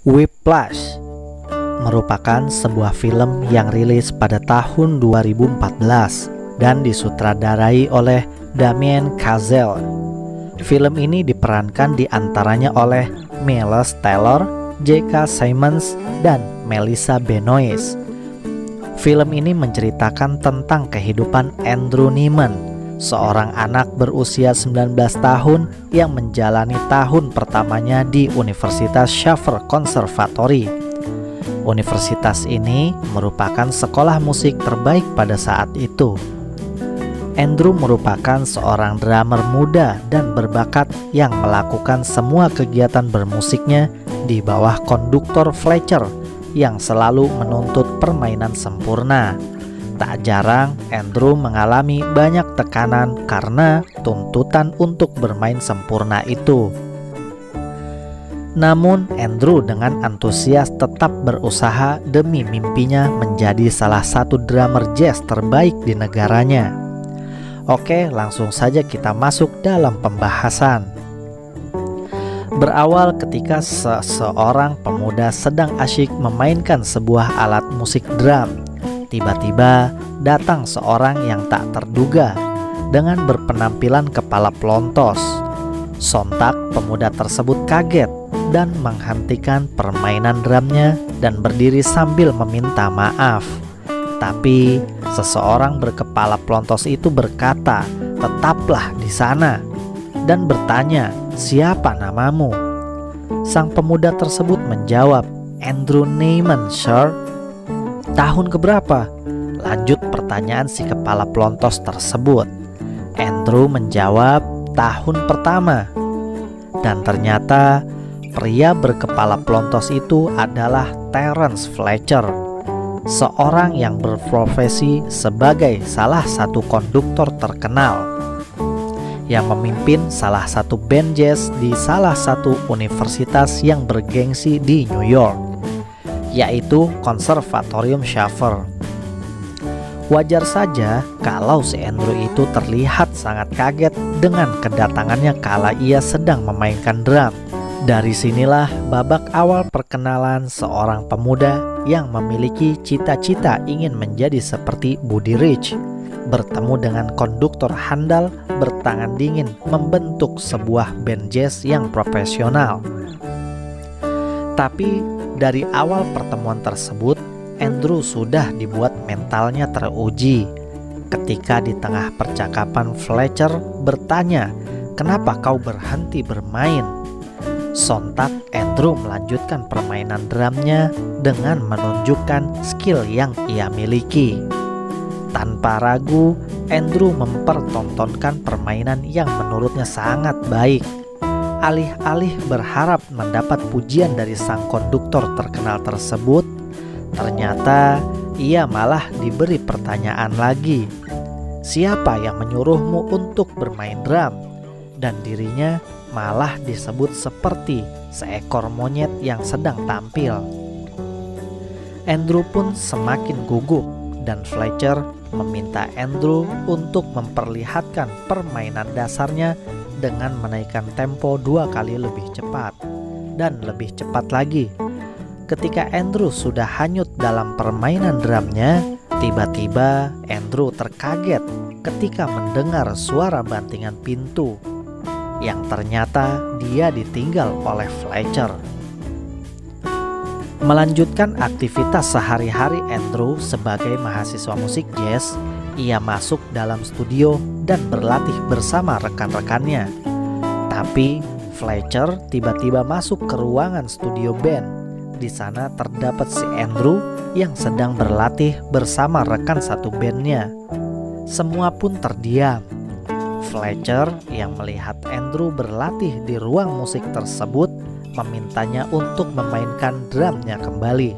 Whiplash merupakan sebuah film yang rilis pada tahun 2014 dan disutradarai oleh Damien Chazelle. Film ini diperankan diantaranya oleh Miles Teller, J.K. Simmons, dan Melissa Benoist. Film ini menceritakan tentang kehidupan Andrew Neiman, seorang anak berusia 19 tahun yang menjalani tahun pertamanya di Universitas Shaver Conservatory. Universitas ini merupakan sekolah musik terbaik pada saat itu. Andrew merupakan seorang drummer muda dan berbakat yang melakukan semua kegiatan bermusiknya di bawah konduktor Fletcher yang selalu menuntut permainan sempurna. Tak jarang Andrew mengalami banyak tekanan karena tuntutan untuk bermain sempurna itu. Namun Andrew dengan antusias tetap berusaha demi mimpinya menjadi salah satu drummer jazz terbaik di negaranya. Oke, langsung saja kita masuk dalam pembahasan. Berawal ketika seseorang pemuda sedang asyik memainkan sebuah alat musik drum. Tiba-tiba datang seorang yang tak terduga dengan berpenampilan kepala pelontos. Sontak pemuda tersebut kaget dan menghentikan permainan drumnya dan berdiri sambil meminta maaf. Tapi seseorang berkepala pelontos itu berkata, "Tetaplah di sana," dan bertanya, "Siapa namamu?" Sang pemuda tersebut menjawab, "Andrew Neiman, sir." "Tahun keberapa?" lanjut pertanyaan si kepala pelontos tersebut. Andrew menjawab, "Tahun pertama." Dan ternyata pria berkepala pelontos itu adalah Terence Fletcher, seorang yang berprofesi sebagai salah satu konduktor terkenal yang memimpin salah satu band jazz di salah satu universitas yang bergengsi di New York, yaitu Konservatorium Shaver. Wajar saja kalau si Andrew itu terlihat sangat kaget dengan kedatangannya kala ia sedang memainkan drum. Dari sinilah babak awal perkenalan seorang pemuda yang memiliki cita-cita ingin menjadi seperti Buddy Rich, bertemu dengan konduktor handal bertangan dingin membentuk sebuah band jazz yang profesional. Tapi dari awal pertemuan tersebut, Andrew sudah dibuat mentalnya teruji. Ketika di tengah percakapan Fletcher bertanya, "Kenapa kau berhenti bermain?" Sontak Andrew melanjutkan permainan drumnya dengan menunjukkan skill yang ia miliki. Tanpa ragu, Andrew mempertontonkan permainan yang menurutnya sangat baik. Alih-alih berharap mendapat pujian dari sang konduktor terkenal tersebut, ternyata ia malah diberi pertanyaan lagi. Siapa yang menyuruhmu untuk bermain drum? Dan dirinya malah disebut seperti seekor monyet yang sedang tampil. Andrew pun semakin gugup dan Fletcher meminta Andrew untuk memperlihatkan permainan dasarnya dengan menaikkan tempo 2 kali lebih cepat dan lebih cepat lagi. Ketika Andrew sudah hanyut dalam permainan drumnya, tiba-tiba Andrew terkaget ketika mendengar suara bantingan pintu yang ternyata dia ditinggal oleh Fletcher. Melanjutkan aktivitas sehari-hari Andrew sebagai mahasiswa musik jazz, ia masuk dalam studio dan berlatih bersama rekan-rekannya. Tapi Fletcher tiba-tiba masuk ke ruangan studio band. Di sana terdapat si Andrew yang sedang berlatih bersama rekan satu bandnya. Semua pun terdiam. Fletcher yang melihat Andrew berlatih di ruang musik tersebut memintanya untuk memainkan drumnya kembali.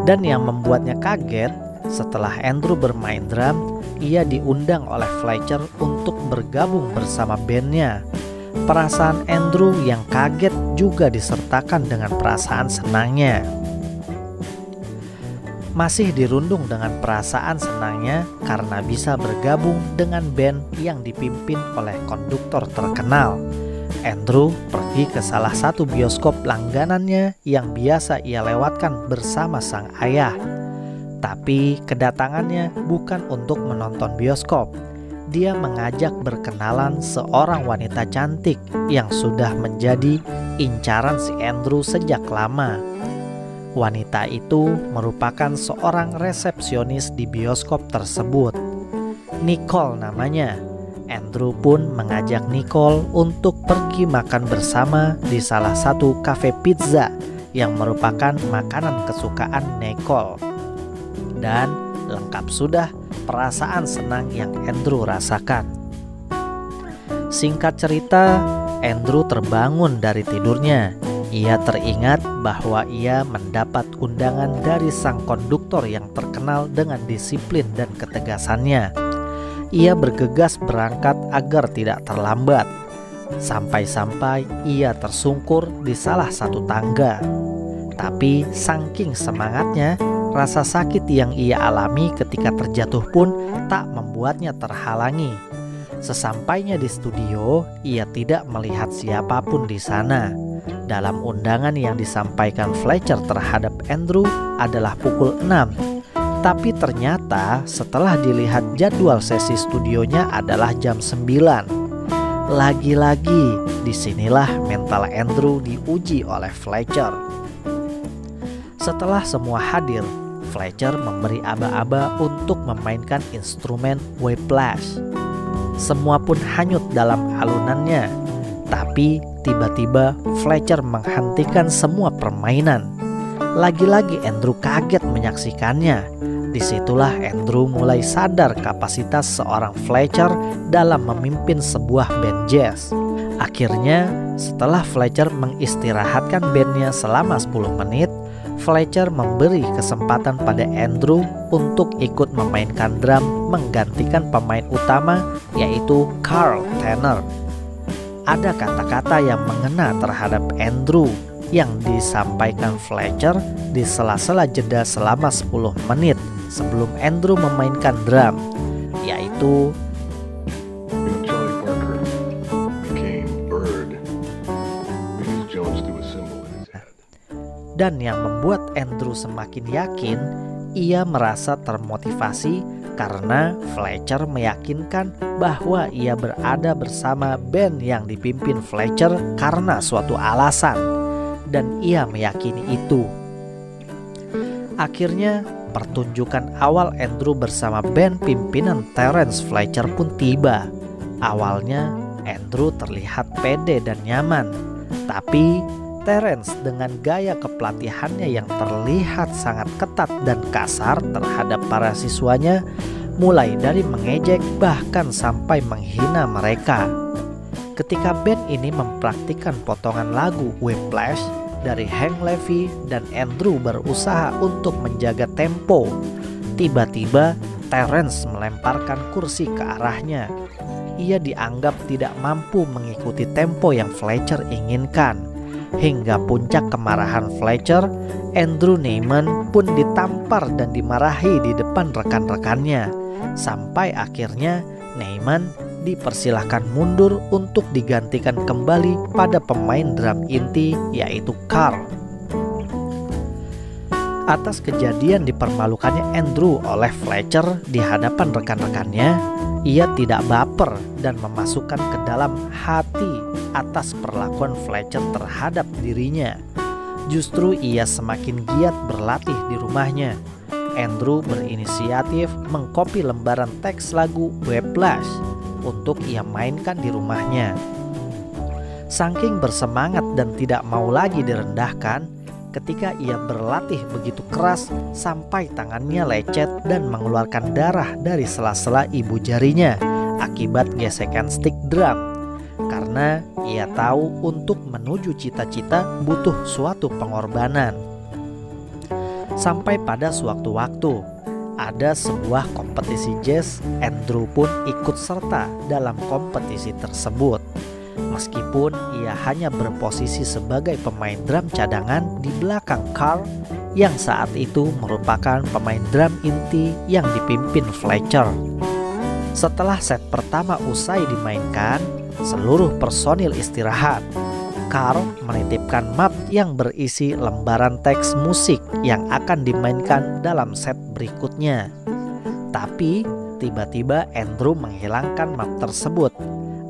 Dan yang membuatnya kaget, setelah Andrew bermain drum, ia diundang oleh Fletcher untuk bergabung bersama bandnya. Perasaan Andrew yang kaget juga disertakan dengan perasaan senangnya. Masih dirundung dengan perasaan senangnya karena bisa bergabung dengan band yang dipimpin oleh konduktor terkenal. Andrew pergi ke salah satu bioskop langganannya yang biasa ia lewatkan bersama sang ayah. Tapi kedatangannya bukan untuk menonton bioskop. Dia mengajak berkenalan seorang wanita cantik yang sudah menjadi incaran si Andrew sejak lama. Wanita itu merupakan seorang resepsionis di bioskop tersebut. Nicole namanya. Andrew pun mengajak Nicole untuk pergi makan bersama di salah satu kafe pizza yang merupakan makanan kesukaan Nicole. Dan lengkap sudah perasaan senang yang Andrew rasakan. Singkat cerita, Andrew terbangun dari tidurnya. Ia teringat bahwa ia mendapat undangan dari sang konduktor yang terkenal dengan disiplin dan ketegasannya. Ia bergegas berangkat agar tidak terlambat. Sampai-sampai ia tersungkur di salah satu tangga. Tapi saking semangatnya, rasa sakit yang ia alami ketika terjatuh pun tak membuatnya terhalangi. Sesampainya di studio, ia tidak melihat siapapun di sana. Dalam undangan yang disampaikan Fletcher terhadap Andrew adalah pukul 6. Tapi ternyata setelah dilihat jadwal sesi studionya adalah jam 9. Lagi-lagi disinilah mental Andrew diuji oleh Fletcher. Setelah semua hadir, Fletcher memberi aba-aba untuk memainkan instrumen whiplash. Semua pun hanyut dalam alunannya. Tapi tiba-tiba Fletcher menghentikan semua permainan. Lagi-lagi Andrew kaget menyaksikannya. Disitulah Andrew mulai sadar kapasitas seorang Fletcher dalam memimpin sebuah band jazz. Akhirnya, setelah Fletcher mengistirahatkan bandnya selama 10 menit, Fletcher memberi kesempatan pada Andrew untuk ikut memainkan drum menggantikan pemain utama, yaitu Carl Tanner. Ada kata-kata yang mengena terhadap Andrew yang disampaikan Fletcher di sela-sela jeda selama 10 menit sebelum Andrew memainkan drum, yaitu Charlie Parker became Bird because Jones threw a symbol in his head. Dan yang membuat Andrew semakin yakin, ia merasa termotivasi karena Fletcher meyakinkan bahwa ia berada bersama band yang dipimpin Fletcher karena suatu alasan, dan ia meyakini itu. Akhirnya, pertunjukan awal Andrew bersama band pimpinan Terence Fletcher pun tiba. Awalnya, Andrew terlihat pede dan nyaman, tapi Terence dengan gaya kepelatihannya yang terlihat sangat ketat dan kasar terhadap para siswanya, mulai dari mengejek bahkan sampai menghina mereka. Ketika band ini mempraktikkan potongan lagu Whiplash dari Hank Levy dan Andrew berusaha untuk menjaga tempo, tiba-tiba Terence melemparkan kursi ke arahnya. Ia dianggap tidak mampu mengikuti tempo yang Fletcher inginkan. Hingga puncak kemarahan Fletcher, Andrew Neiman pun ditampar dan dimarahi di depan rekan-rekannya. Sampai akhirnya Neiman dipersilahkan mundur untuk digantikan kembali pada pemain drum inti, yaitu Carl. Atas kejadian dipermalukannya Andrew oleh Fletcher di hadapan rekan-rekannya, ia tidak baper dan memasukkan ke dalam hati atas perlakuan Fletcher terhadap dirinya. Justru ia semakin giat berlatih di rumahnya. Andrew berinisiatif mengkopi lembaran teks lagu Whiplash untuk ia mainkan di rumahnya. Saking bersemangat dan tidak mau lagi direndahkan, ketika ia berlatih begitu keras sampai tangannya lecet dan mengeluarkan darah dari sela-sela ibu jarinya akibat gesekan stick drum. Karena ia tahu untuk menuju cita-cita butuh suatu pengorbanan. Sampai pada suatu waktu, ada sebuah kompetisi jazz, Andrew pun ikut serta dalam kompetisi tersebut. Meskipun ia hanya berposisi sebagai pemain drum cadangan di belakang Carl, yang saat itu merupakan pemain drum inti yang dipimpin Fletcher. Setelah set pertama usai dimainkan, seluruh personil istirahat. Carl menitipkan map yang berisi lembaran teks musik yang akan dimainkan dalam set berikutnya. Tapi tiba-tiba Andrew menghilangkan map tersebut.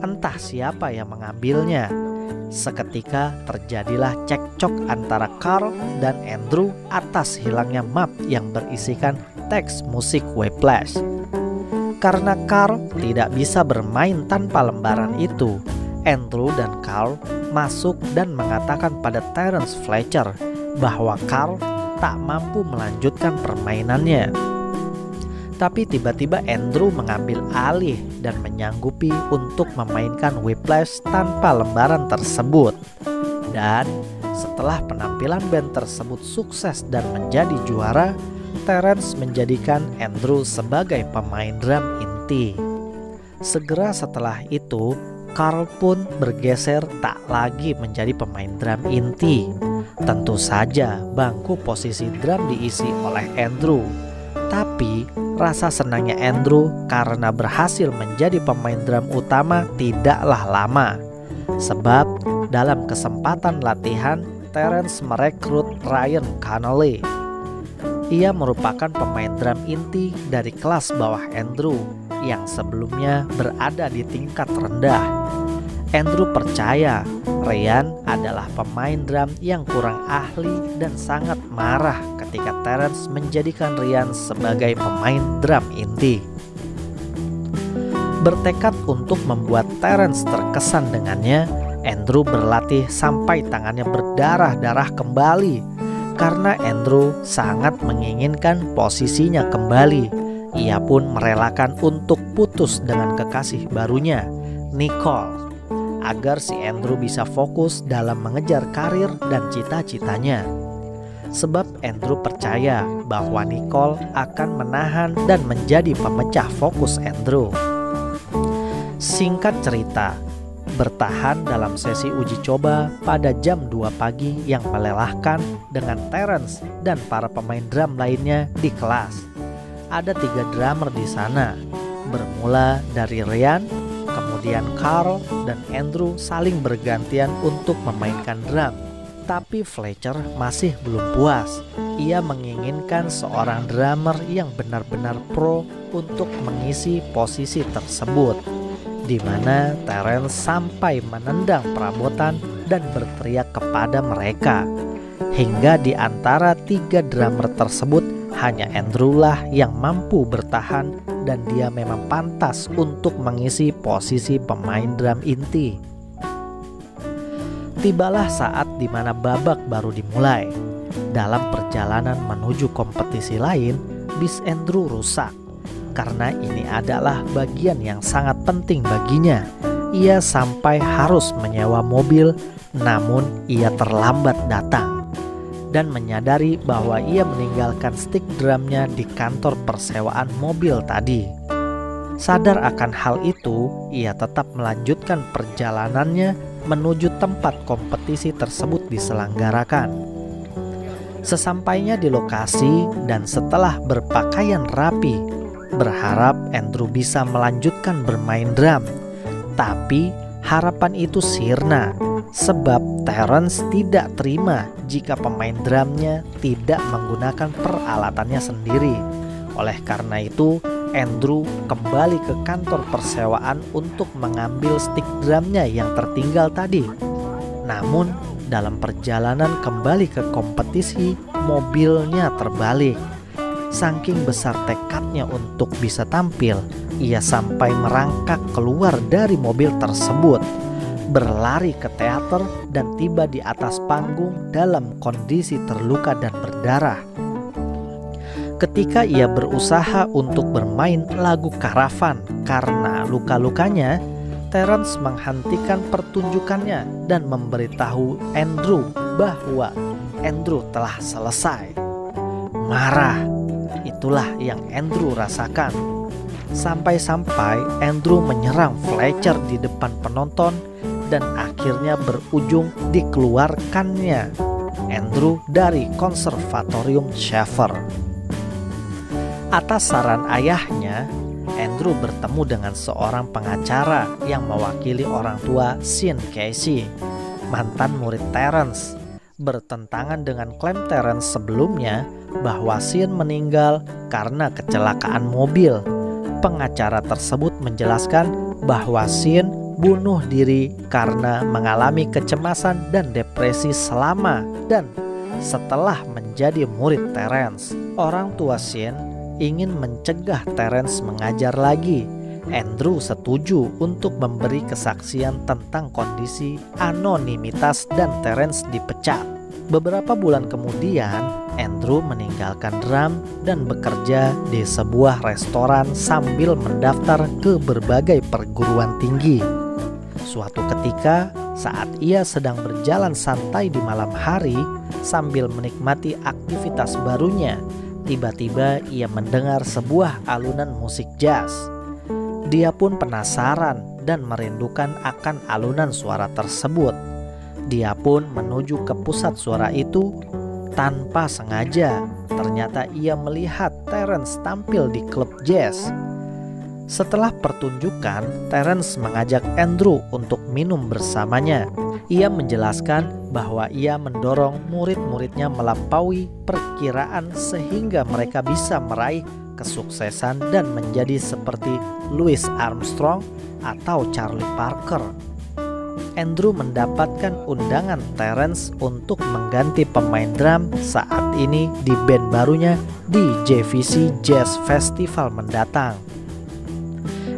Entah siapa yang mengambilnya. Seketika terjadilah cekcok antara Carl dan Andrew atas hilangnya map yang berisikan teks musik Whiplash. Karena Carl tidak bisa bermain tanpa lembaran itu, Andrew dan Carl masuk dan mengatakan pada Terence Fletcher bahwa Carl tak mampu melanjutkan permainannya. Tapi tiba-tiba Andrew mengambil alih dan menyanggupi untuk memainkan Whiplash tanpa lembaran tersebut. Dan setelah penampilan band tersebut sukses dan menjadi juara, Terence menjadikan Andrew sebagai pemain drum inti. Segera setelah itu, Carl pun bergeser tak lagi menjadi pemain drum inti. Tentu saja bangku posisi drum diisi oleh Andrew. Tapi rasa senangnya Andrew karena berhasil menjadi pemain drum utama tidaklah lama. Sebab dalam kesempatan latihan, Terence merekrut Ryan Connolly. Ia merupakan pemain drum inti dari kelas bawah Andrew yang sebelumnya berada di tingkat rendah. Andrew percaya Ryan adalah pemain drum yang kurang ahli dan sangat marah ketika Terence menjadikan Ryan sebagai pemain drum inti. Bertekad untuk membuat Terence terkesan dengannya, Andrew berlatih sampai tangannya berdarah-darah kembali. Karena Andrew sangat menginginkan posisinya kembali, ia pun merelakan untuk putus dengan kekasih barunya, Nicole, agar si Andrew bisa fokus dalam mengejar karir dan cita-citanya. Sebab Andrew percaya bahwa Nicole akan menahan dan menjadi pemecah fokus Andrew. Singkat cerita, bertahan dalam sesi uji coba pada jam 2 pagi yang melelahkan dengan Terence dan para pemain drum lainnya di kelas. Ada 3 drummer di sana, bermula dari Ryan, kemudian Carl dan Andrew saling bergantian untuk memainkan drum. Tapi Fletcher masih belum puas. Ia menginginkan seorang drummer yang benar-benar pro untuk mengisi posisi tersebut, di mana Terence sampai menendang perabotan dan berteriak kepada mereka. Hingga di antara 3 drummer tersebut hanya Andrew lah yang mampu bertahan dan dia memang pantas untuk mengisi posisi pemain drum inti. Tibalah saat di mana babak baru dimulai. Dalam perjalanan menuju kompetisi lain, bis Andrew rusak. Karena ini adalah bagian yang sangat penting baginya. Ia sampai harus menyewa mobil, namun ia terlambat datang dan menyadari bahwa ia meninggalkan stick drumnya di kantor persewaan mobil tadi. Sadar akan hal itu, ia tetap melanjutkan perjalanannya menuju tempat kompetisi tersebut diselenggarakan. Sesampainya di lokasi dan setelah berpakaian rapi, berharap Andrew bisa melanjutkan bermain drum. Tapi harapan itu sirna, sebab Terence tidak terima jika pemain drumnya tidak menggunakan peralatannya sendiri. Oleh karena itu, Andrew kembali ke kantor persewaan untuk mengambil stick drumnya yang tertinggal tadi. Namun, dalam perjalanan kembali ke kompetisi, mobilnya terbalik. Saking besar tekadnya untuk bisa tampil, ia sampai merangkak keluar dari mobil tersebut, berlari ke teater dan tiba di atas panggung dalam kondisi terluka dan berdarah. Ketika ia berusaha untuk bermain lagu Karavan karena luka-lukanya, Terence menghentikan pertunjukannya dan memberitahu Andrew bahwa Andrew telah selesai. Marah, itulah yang Andrew rasakan. Sampai-sampai Andrew menyerang Fletcher di depan penonton dan akhirnya berujung dikeluarkannya Andrew dari konservatorium Shaffer. Atas saran ayahnya, Andrew Andrew bertemu dengan seorang pengacara yang mewakili orang tua Sean Casey, mantan murid Terence. Bertentangan dengan klaim Terence sebelumnya bahwa Sean meninggal karena kecelakaan mobil. Pengacara tersebut menjelaskan bahwa Sean bunuh diri karena mengalami kecemasan dan depresi selama dan setelah menjadi murid Terence. Orang tua Sean ingin mencegah Terence mengajar lagi. Andrew setuju untuk memberi kesaksian tentang kondisi anonimitas dan Terence dipecat. Beberapa bulan kemudian, Andrew meninggalkan drum dan bekerja di sebuah restoran sambil mendaftar ke berbagai perguruan tinggi. Suatu ketika, saat ia sedang berjalan santai di malam hari sambil menikmati aktivitas barunya, tiba-tiba ia mendengar sebuah alunan musik jazz. Dia pun penasaran dan merindukan akan alunan suara tersebut. Dia pun menuju ke pusat suara itu. Tanpa sengaja, ternyata ia melihat Terence tampil di klub jazz. Setelah pertunjukan, Terence mengajak Andrew untuk minum bersamanya. Ia menjelaskan bahwa ia mendorong murid-muridnya melampaui perkiraan sehingga mereka bisa meraih kesuksesan dan menjadi seperti Louis Armstrong atau Charlie Parker. Andrew mendapatkan undangan Terence untuk mengganti pemain drum saat ini di band barunya di JVC Jazz Festival mendatang.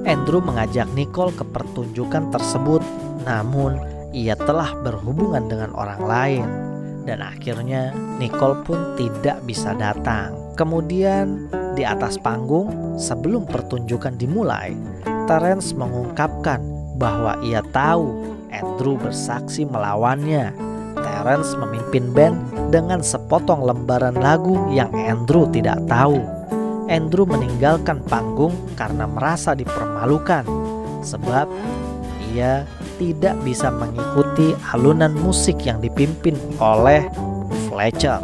Andrew mengajak Nicole ke pertunjukan tersebut, namun ia telah berhubungan dengan orang lain dan akhirnya Nicole pun tidak bisa datang. Kemudian di atas panggung sebelum pertunjukan dimulai, Terence mengungkapkan bahwa ia tahu Andrew bersaksi melawannya. Terence memimpin band dengan sepotong lembaran lagu yang Andrew tidak tahu. Andrew meninggalkan panggung karena merasa dipermalukan sebab ia tidak bisa mengikuti alunan musik yang dipimpin oleh Fletcher.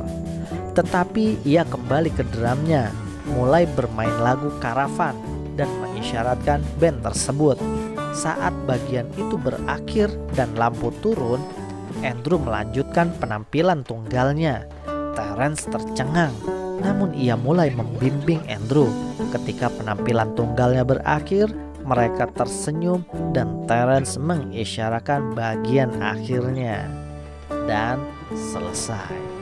Tetapi ia kembali ke drumnya, mulai bermain lagu Caravan dan mengisyaratkan band tersebut. Saat bagian itu berakhir dan lampu turun, Andrew melanjutkan penampilan tunggalnya. Terence tercengang, namun ia mulai membimbing Andrew. Ketika penampilan tunggalnya berakhir, mereka tersenyum dan Terence mengisyaratkan bagian akhirnya dan selesai.